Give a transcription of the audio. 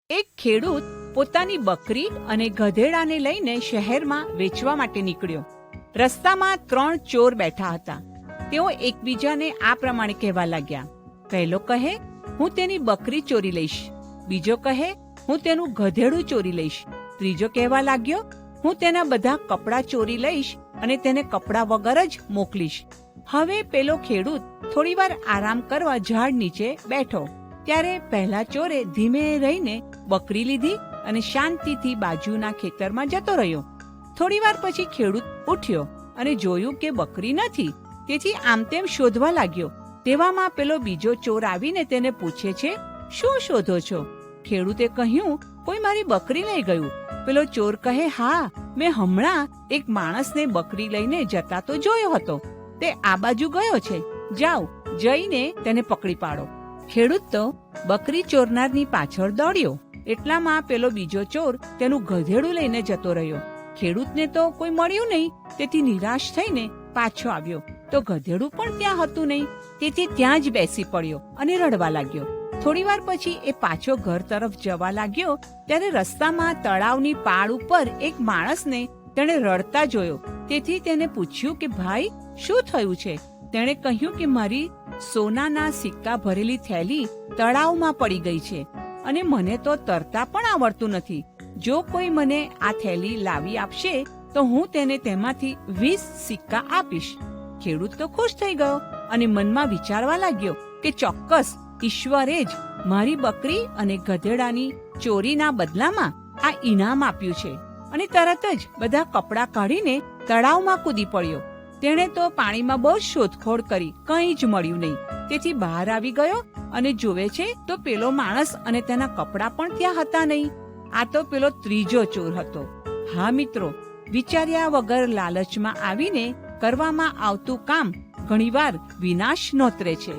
એક ખેડૂત પોતાની બકરી અને ગધેડાને લઈને શહેરમાં વેચવા માટે નીકળ્યો. રસ્તામાં 3 ચોર બેઠા હતા. તેઓ એકબીજાને આ પ્રમાણે કહેવા લાગ્યા. પહેલો કહે, હું તેની બકરી ચોરી લઈશ. બીજો કહે, હું તેનું ગધેડું ચોરી લઈશ. ત્રીજો કહેવા લાગ્યો, હું તેના બધા કપડાં ચોરી લઈશ અને તેને કપડાં વગર જ મોકલીશ. હવે પેલો ખેડૂત થોડીવાર આરામ કરવા ઝાડ નીચે બેઠો. ત્યારે પહેલા ચોરે ધીમે રહીને બકરી લીધી અને શાંતિથી બાજુના ખેતરમાં જતો રહ્યો. થોડીવાર પછી ખેડૂત ઉઠ્યો અને જોયું કે બકરી નથી. તેથી આમ તેમ શોધવા લાગ્યો. તેવામાં પેલો બીજો ચોર આવીને તેને પૂછે છે, શું શોધો છો? ખેડૂતે કહ્યું, કોઈ મારી બકરી લઈ ગયું. પેલો ચોર કહે, હા, મેં હમણાં એક માણસને બકરી લઈને જતા તો જોયો હતો. તે આ બાજુ ગયો છે. જાઓ, જઈને તેને પકડી પાડો. ખેડૂત તો બકરી ચોરનારની પાછળ દોડ્યો. એટલામાં પેલો બીજો ચોર તેનું ગધેડું લઈને જતો રહ્યો. ખેડૂતને તો કોઈ મળ્યું નહીં. તેથી નિરાશ થઈને પાછો આવ્યો તો ગધેડું પણ ત્યાં હતું નહીં. તેથી ત્યાં જ બેસી પડ્યો અને રડવા લાગ્યો. થોડીવાર પછી એ પાછો ઘર તરફ જવા લાગ્યો. ત્યારે રસ્તામાં તળાવની પાળ ઉપર એક માણસને તેણે રડતા જોયો. તેથી તેને પૂછ્યું કે ભાઈ, શું થયું છે? તેણે કહ્યું કે મારી સોનાના સિક્કા ભરેલી થેલી તળાવમાં પડી ગઈ છે અને મને તો તરતા પણ આવડતું નથી. જો કોઈ મને આ થેલી લાવી આપશે તો હું તેને તેમાંથી 20 સિક્કા આપીશ. ખેડૂત તો ખુશ થઈ ગયો અને મનમાં વિચારવા લાગ્યો કે ચોક્કસ ઈશ્વરે જ મારી બકરી અને ગધેડાની ચોરીના બદલામાં આ ઇનામ આપ્યું છે. અને તરત જ બધા કપડાં કાઢીને તળાવમાં કૂદી પડ્યો. તેણે તો પાણીમાં બહુ શોધખોળ કરી, કંઈ જ મળ્યું નહીં. તેથી બહાર આવી ગયો અને જોવે છે તો પેલો માણસ અને તેના કપડાં પણ ત્યાં હતા નહીં. આ તો પેલો ત્રીજો ચોર હતો. હા મિત્રો, વિચાર્યા વગર લાલચમાં આવીને કરવામાં આવતું કામ ઘણીવાર વિનાશ નોતરે છે.